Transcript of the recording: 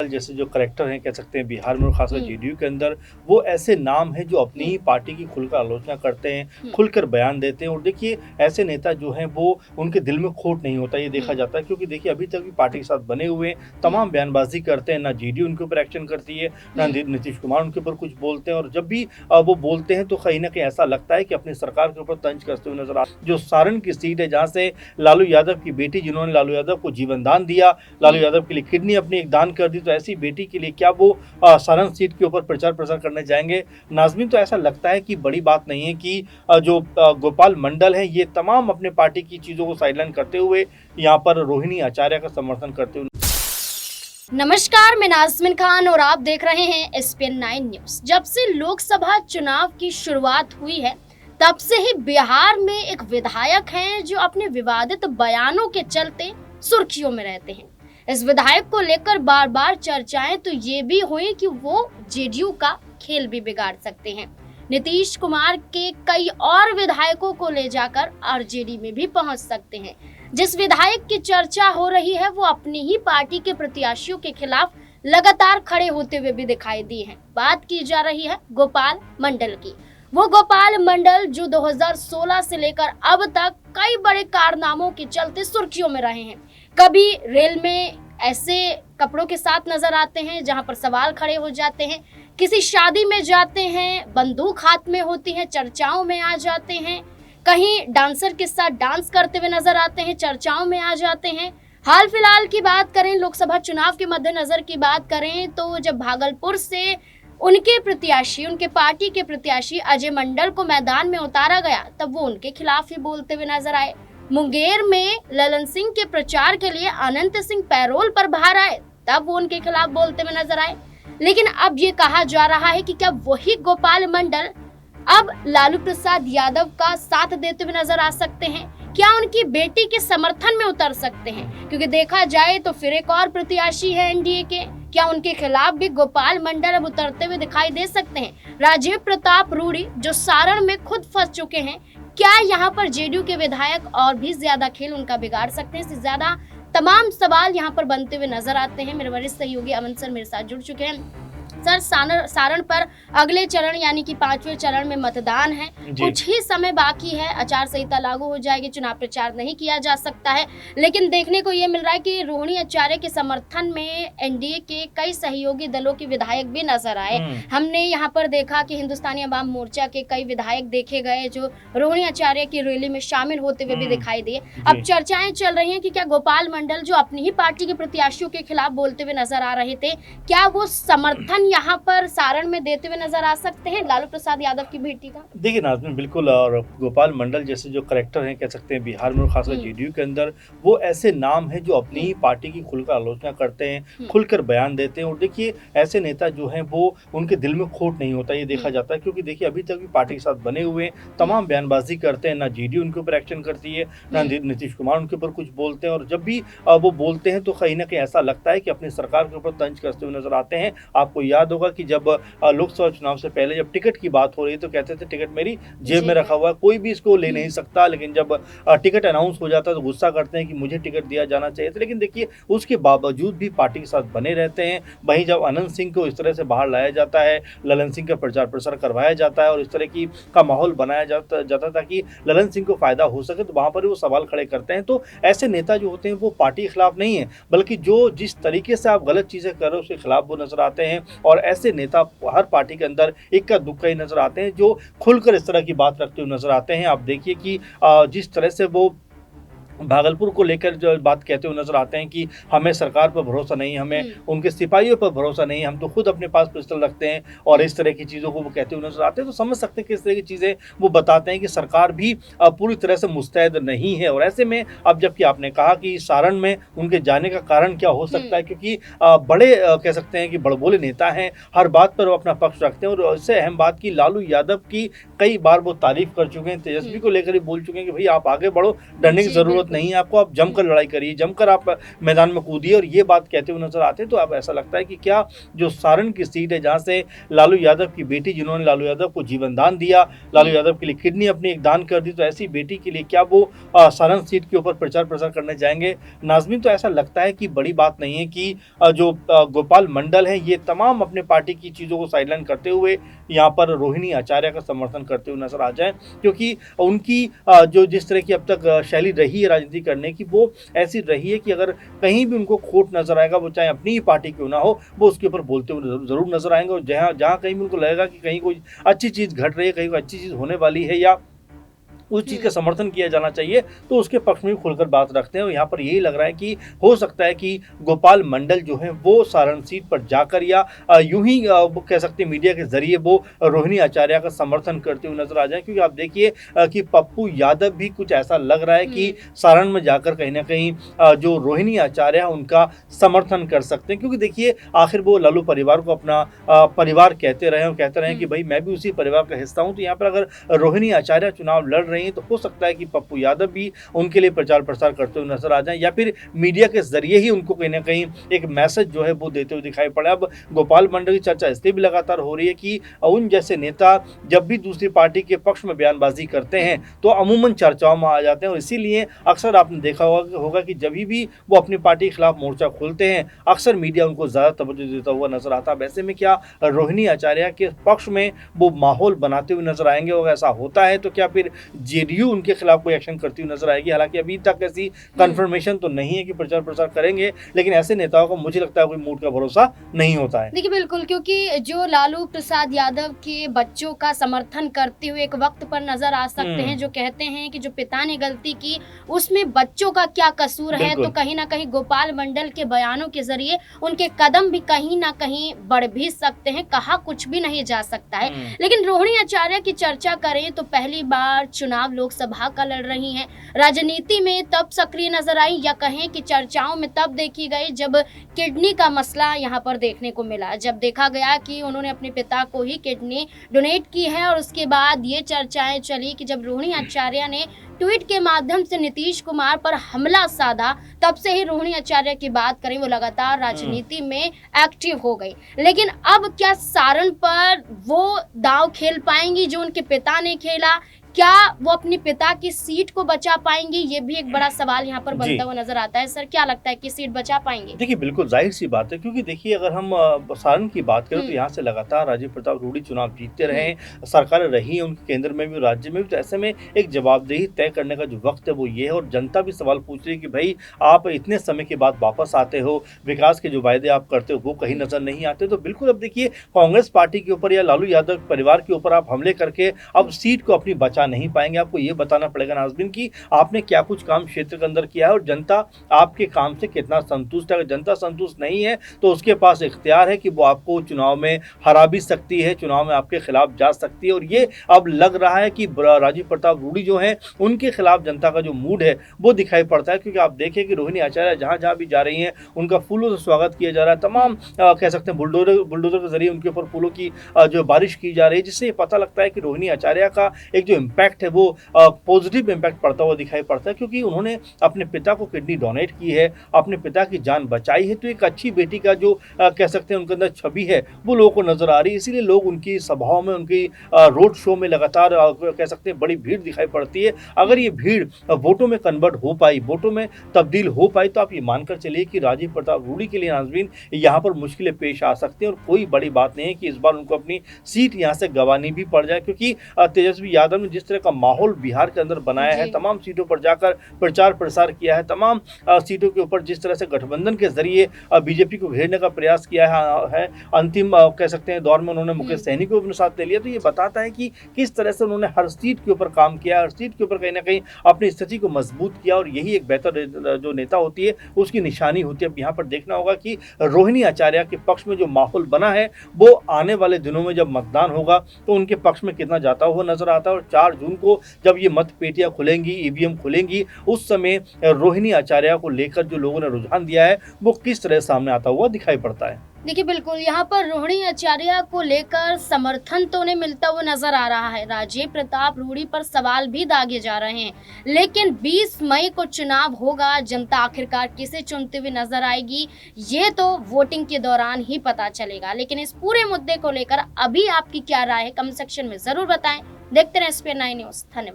जैसे जो करेक्टर हैं कह सकते हैं बिहार में और खासकर जेडीयू के अंदर, वो ऐसे नाम हैं जो अपनी ही पार्टी की खुलकर आलोचना करते हैं, खुलकर बयान देते हैं। और देखिए ऐसे नेता जो हैं वो उनके दिल में खोट नहीं होता, ये देखा जाता है। क्योंकि देखिए अभी तक भी पार्टी के साथ बने हुए तमाम बयानबाजी करते हैं, ना जेडीयू उनके ऊपर एक्शन करती है, ना नीतीश कुमार उनके ऊपर कुछ बोलते हैं। और जब भी वो बोलते हैं तो कहीं ना कहीं ऐसा लगता है कि अपनी सरकार के ऊपर तंज कसते हुए नजर आ। जो सारण की सीट है जहाँ से लालू यादव की बेटी, जिन्होंने लालू यादव को जीवन दान दिया, लालू यादव के लिए किडनी अपनी एक दान कर दी, तो ऐसी बेटी के लिए क्या वो सारण सीट के ऊपर प्रचार प्रसार करने जाएंगे? नाज़मीन, तो ऐसा लगता है कि बड़ी बात नहीं है कि जो गोपाल मंडल है ये तमाम अपने पार्टी की चीजों को साइडलाइन करते हुए यहाँ पर रोहिणी आचार्य का समर्थन करते हुए। नमस्कार, मैं नाज़मीन खान और आप देख रहे हैं SPN 9 न्यूज। जब से लोकसभा चुनाव की शुरुआत हुई है तब से ही बिहार में एक विधायक हैं जो अपने विवादित बयानों के चलते सुर्खियों में रहते हैं। इस विधायक को लेकर बार बार चर्चाएं तो ये भी हुई कि वो जेडीयू का खेल भी बिगाड़ सकते हैं। नीतीश कुमार के कई और विधायकों को ले जाकर आरजेडी में भी पहुंच सकते हैं। जिस विधायक की चर्चा हो रही है वो अपनी ही पार्टी के प्रत्याशियों के खिलाफ लगातार खड़े होते हुए भी दिखाई दिए हैं। बात की जा रही है गोपाल मंडल की। वो गोपाल मंडल जो 2016 से लेकर अब तक कई बड़े कारनामों के चलते सुर्खियों में रहे हैं। कभी रेल में ऐसे कपड़ों के साथ नजर आते हैं जहां पर सवाल खड़े हो जाते हैं, किसी शादी में जाते हैं, बंदूक हाथ में होती है, चर्चाओं में आ जाते हैं, कहीं डांसर के साथ डांस करते हुए नजर आते हैं, चर्चाओं में आ जाते हैं। हाल फिलहाल की बात करें, लोकसभा चुनाव के मद्देनजर की बात करें तो जब भागलपुर से उनके प्रत्याशी, उनके पार्टी के प्रत्याशी अजय मंडल को मैदान में उतारा गया तब वो उनके खिलाफ ही बोलते हुए नजर आए। मुंगेर में ललन सिंह के प्रचार के लिए अनंत सिंह पैरोल पर बाहर आए तब वो उनके खिलाफ बोलते हुए नजर आए। लेकिन अब ये कहा जा रहा है कि क्या वही गोपाल मंडल अब लालू प्रसाद यादव का साथ देते हुए नजर आ सकते हैं? क्या उनकी बेटी के समर्थन में उतर सकते हैं? क्योंकि देखा जाए तो फिर एक और प्रत्याशी है एनडीए के, क्या उनके खिलाफ भी गोपाल मंडल अब उतरते हुए दिखाई दे सकते हैं? राजीव प्रताप रूडी जो सारण में खुद फंस चुके हैं, क्या यहाँ पर जेडीयू के विधायक और भी ज्यादा खेल उनका बिगाड़ सकते हैं? इससे ज्यादा तमाम सवाल यहाँ पर बनते हुए नजर आते हैं। मेरे वरिष्ठ सहयोगी अमन सर मेरे साथ जुड़ चुके हैं। सर, सारण पर अगले चरण यानी कि 5वें चरण में मतदान है, कुछ ही समय बाकी है, आचार संहिता लागू हो जाएगी, चुनाव प्रचार नहीं किया जा सकता है। लेकिन देखने को ये मिल रहा है कि रोहिणी आचार्य के समर्थन में एनडीए के कई सहयोगी दलों के विधायक भी नजर आए। हमने यहाँ पर देखा कि हिंदुस्तानी अवाम मोर्चा के कई विधायक देखे गए जो रोहिणी आचार्य की रैली में शामिल होते हुए भी दिखाई दिए। अब चर्चाएं चल रही है कि क्या गोपाल मंडल जो अपनी ही पार्टी के प्रत्याशियों के खिलाफ बोलते हुए नजर आ रहे थे, क्या वो समर्थन यहाँ पर सारण में देते हुए नजर आ सकते हैं लालू प्रसाद यादव की बेटी का? देखिए नाज़मीन, बिल्कुल। और गोपाल मंडल जैसे जो करेक्टर हैं कह सकते हैं बिहार में और खासकर जेडीयू के अंदर, वो ऐसे नाम हैं जो अपनी ही पार्टी की खुलकर आलोचना करते हैं, खुलकर बयान देते हैं। और देखिए ऐसे नेता जो हैं वो उनके दिल में खोट नहीं होता, ये देखा जाता है। क्योंकि देखिए अभी तक भी पार्टी के साथ बने हुए तमाम बयानबाजी करते हैं, ना जेडीयू उनके ऊपर एक्शन करती है, ना नीतीश कुमार उनके ऊपर कुछ बोलते हैं। और जब भी वो बोलते हैं तो कहीं ना कहीं ऐसा लगता है कि अपनी सरकार के ऊपर तंज कसते हुए नजर आते हैं। आपको याद होगा कि जब लोकसभा चुनाव से पहले जब टिकट की बात हो रही है तो कहते थे टिकट मेरी जेब में रखा हुआ है, कोई भी इसको ले नहीं सकता। लेकिन जब टिकट अनाउंस हो जाता है तो गुस्सा करते हैं कि मुझे टिकट दिया जाना चाहिए था। लेकिन देखिए उसके बावजूद भी पार्टी के साथ बने रहते हैं। वहीं जब अनंत सिंह को इस तरह से बाहर लाया जाता है, ललन सिंह का प्रचार प्रसार करवाया जाता है और इस तरह की का माहौल बनाया जाता ताकि ललन सिंह को फायदा हो सके, तो वहां पर वो सवाल खड़े करते हैं। तो ऐसे नेता जो होते हैं वो पार्टी के खिलाफ नहीं है, बल्कि जो जिस तरीके से आप गलत चीजें कर रहे हो उसके खिलाफ वो नजर आते हैं। और ऐसे नेता हर पार्टी के अंदर इक्का दुक्का ही नजर आते हैं जो खुलकर इस तरह की बात रखते हुए नजर आते हैं। आप देखिए कि जिस तरह से वो भागलपुर को लेकर जो बात कहते हुए नजर आते हैं कि हमें सरकार पर भरोसा नहीं, हमें उनके सिपाहियों पर भरोसा नहीं, हम तो खुद अपने पास पिस्टल रखते हैं, और इस तरह की चीज़ों को वो कहते हुए नजर आते हैं। तो समझ सकते हैं कि इस तरह की चीज़ें वो बताते हैं कि सरकार भी पूरी तरह से मुस्तैद नहीं है। और ऐसे में अब जबकि आपने कहा कि सारण में उनके जाने का कारण क्या हो सकता है, क्योंकि बड़े कह सकते हैं कि बड़बोले नेता हैं, हर बात पर वो अपना पक्ष रखते हैं। और इससे अहम बात की लालू यादव की कई बार वो तारीफ कर चुके हैं, तेजस्वी को लेकर ही बोल चुके हैं कि भाई आप आगे बढ़ो, डरने की जरूरत जरूरत नहीं है आपको, आप जमकर लड़ाई करिए, जमकर आप मैदान में कूदिए, और ये बात कहते हुए नजर आते हैं। तो अब ऐसा लगता है कि क्या जो सारण की सीट है, जहाँ से लालू यादव की बेटी, जिन्होंने लालू यादव को जीवन दान दिया, लालू यादव के लिए किडनी अपनी एक दान कर दी, तो ऐसी बेटी के लिए क्या वो सारण सीट के ऊपर प्रचार प्रसार करने जाएंगे नाज़मीन? तो ऐसा लगता है कि बड़ी बात नहीं है कि जो गोपाल मंडल है, ये तमाम अपने पार्टी की चीज़ों को साइडलाइन करते हुए यहाँ पर रोहिणी आचार्य का समर्थन करते हुए नजर आ जाए, क्योंकि उनकी जो जिस तरह की अब तक शैली रही है राजनीति करने की, वो ऐसी रही है कि अगर कहीं भी उनको खोट नजर आएगा, वो चाहे अपनी ही पार्टी क्यों ना हो, वो उसके ऊपर बोलते हुए जरूर नजर आएंगे। और जहाँ जहाँ कहीं भी उनको लगेगा कि कहीं कोई अच्छी चीज़ घट रही है, कहीं कोई अच्छी चीज़ होने वाली है, या उस चीज़ का समर्थन किया जाना चाहिए, तो उसके पक्ष में भी खुलकर बात रखते हैं। और यहाँ पर यही लग रहा है कि हो सकता है कि गोपाल मंडल जो है वो सारण सीट पर जाकर, या यूं ही कह सकते हैं मीडिया के जरिए वो रोहिणी आचार्य का समर्थन करते हुए नजर आ जाए। क्योंकि आप देखिए कि पप्पू यादव भी कुछ ऐसा लग रहा है कि सारण में जाकर कहीं ना कहीं जो रोहिणी आचार्य है उनका समर्थन कर सकते हैं। क्योंकि देखिए आखिर वो लालू परिवार को अपना परिवार कहते रहे, और कहते रहे कि भाई मैं भी उसी परिवार का हिस्सा हूँ। तो यहाँ पर अगर रोहिणी आचार्य चुनाव लड़ रहे हैं, तो हो सकता है कि पप्पू यादव भी उनके लिए प्रचार प्रसार करते हुए नजर आ जाएं, या फिर मीडिया के जरिए ही उनको कहीं ना कहीं एक मैसेज जो है वो देते हुए दिखाई पड़े। अब गोपाल मंडल की चर्चा इसलिए भी लगातार हो रही है कि उन जैसे नेता जब भी दूसरी पार्टी के पक्ष में बयानबाजी करते हैं तो अमूमन चर्चाओं में आ जाते हैं, और इसीलिए अक्सर आपने देखा होगा कि जब भी वो अपनी पार्टी के खिलाफ मोर्चा खोलते हैं, अक्सर मीडिया उनको ज्यादा तवज्जो देता हुआ नजर आता है। ऐसे में क्या रोहिणी आचार्य के पक्ष में वो माहौल बनाते हुए नजर आएंगे? और ऐसा होता है तो क्या फिर जेडीयू उनके खिलाफ कोई एक्शन करती हुई नजर आएगी? हालांकि अभी तक ऐसी कंफर्मेशन तो नहीं है कि प्रचार प्रसार करेंगे, लेकिन ऐसे नेताओं को मुझे लगता है कोई मूड का भरोसा नहीं होता है। देखिए बिल्कुल, क्योंकि जो लालू प्रसाद यादव के बच्चों का समर्थन करते हुए एक वक्त पर नजर आ सकते हैं, जो कहते हैं कि जो पिता ने गलती की उसमें बच्चों का क्या कसूर है, तो कहीं ना कहीं गोपाल मंडल के बयानों के जरिए उनके कदम भी कहीं ना कहीं बढ़ भी सकते हैं, कहा कुछ भी नहीं जा सकता है। लेकिन रोहिणी आचार्य की चर्चा करें तो पहली बार चुनाव लोकसभा का लड़ रही हैं, राजनीति में तब सक्रिय नजर आई, या कहें कि चर्चाओं में तब देखी गई जब किडनी का मसला यहाँ पर देखने को मिला, जब देखा गया कि उन्होंने अपने पिता को ही किडनी डोनेट की है। और उसके बाद ये चर्चाएं चली कि जब रोहिणी आचार्य ने ट्वीट के माध्यम से नीतीश कुमार पर हमला साधा, तब से ही रोहिणी आचार्य की बात करें वो लगातार राजनीति में एक्टिव हो गई। लेकिन अब क्या सारण पर वो दांव खेल पाएंगी जो उनके पिता ने खेला? क्या वो अपने पिता की सीट को बचा पाएंगे? ये भी एक बड़ा सवाल यहाँ पर बनता हुआ नजर आता है। सर क्या लगता है कि सीट बचा पाएंगे? देखिए बिल्कुल जाहिर सी बात है, क्योंकि देखिए अगर हम सारण की बात करें तो यहाँ से लगातार राजीव प्रताप रूडी चुनाव जीतते रहे, सरकारें रही उनके केंद्र में भी राज्य में भी। तो ऐसे में एक जवाबदेही तय करने का जो वक्त है वो ये है, और जनता भी सवाल पूछ रही है कि भाई आप इतने समय के बाद वापस आते हो, विकास के जो वायदे आप करते हो वो कहीं नजर नहीं आते। तो बिल्कुल अब देखिए कांग्रेस पार्टी के ऊपर या लालू यादव परिवार के ऊपर आप हमले करके अब सीट को अपनी बचा नहीं पाएंगे। आपको ये बताना पड़ेगा नाज़मीन कि आपने क्या कुछ काम क्षेत्र के अंदर किया है, और जनता आपके काम से कितना संतुष्ट है। अगर जनता संतुष्ट नहीं है तो उसके पास इख्तियार है कि वो आपको चुनाव में हरा भी सकती है, चुनाव में आपके खिलाफ जा सकती है। और ये अब लग रहा है कि राजीव प्रताप रूडी जो है उनके खिलाफ जनता का जो मूड है वो दिखाई पड़ता है। क्योंकि आप देखें कि रोहिणी आचार्य जहां जहां भी जा रही हैं उनका फूलों से स्वागत किया जा रहा है, तमाम कह सकते हैं बुलडोजर के जरिए उनके ऊपर फूलों की जो बारिश की जा रही है, जिससे ये पता लगता है कि रोहिणी आचार्य का एक जो इम्पैक्ट है वो पॉजिटिव इम्पैक्ट पड़ता हुआ दिखाई पड़ता है। क्योंकि उन्होंने अपने पिता को किडनी डोनेट की है, अपने पिता की जान बचाई है, तो एक अच्छी बेटी का जो कह सकते हैं उनके अंदर छवि है वो लोगों को नजर आ रही है। इसीलिए लोग उनकी सभाओं में, उनकी रोड शो में लगातार कह सकते हैं बड़ी भीड़ दिखाई पड़ती है। अगर ये भीड़ वोटों में कन्वर्ट हो पाई, वोटों में तब्दील हो पाई, तो आप ये मानकर चलिए कि राजीव प्रताप रूडी के लिए नाज़मीन यहाँ पर मुश्किलें पेश आ सकती हैं। और कोई बड़ी बात नहीं है कि इस बार उनको अपनी सीट यहाँ से गंवानी भी पड़ जाए, क्योंकि तेजस्वी यादव ने जिस तरह का माहौल बिहार के अंदर बनाया है, तमाम सीटों पर जाकर प्रचार प्रसार किया है, तमाम सीटों के ऊपर जिस तरह से गठबंधन के जरिए बीजेपी को घेरने का प्रयास किया है, अंतिम कह सकते हैं दौर में उन्होंने मुकेश सहनी को अपने साथ ले लिया। तो ये बताता है कि किस तरह से उन्होंने हर सीट के ऊपर काम किया, हर सीट के ऊपर कहीं ना कहीं अपनी स्थिति को मजबूत किया। और यही एक बेहतर जो नेता होती है उसकी निशानी होती है। अब यहाँ पर देखना होगा कि रोहिणी आचार्य के पक्ष में जो माहौल बना है वो आने वाले दिनों में जब मतदान होगा तो उनके पक्ष में कितना जाता हुआ नजर आता है। और 4 जून को जब ये मत पेटियां खुलेंगी, ईवीएम खुलेंगी, उस समय रोहिणी आचार्य को लेकर जो लोगों ने रुझान दिया है वो किस तरह सामने आता हुआ दिखाई पड़ता है। देखिए बिल्कुल यहाँ पर रोहिणी आचार्य को लेकर समर्थन तो उन्हें मिलता हुआ नजर आ रहा है। राजीव प्रताप रूडी पर सवाल भी दागे जा रहे हैं, लेकिन 20 मई को चुनाव होगा। जनता आखिरकार किसे चुनते हुए नजर आएगी ये तो वोटिंग के दौरान ही पता चलेगा। लेकिन इस पूरे मुद्दे को लेकर अभी आपकी क्या राय है, कमेंट सेक्शन में जरूर बताएं। देखते रहें SPN9 न्यूज। धन्यवाद।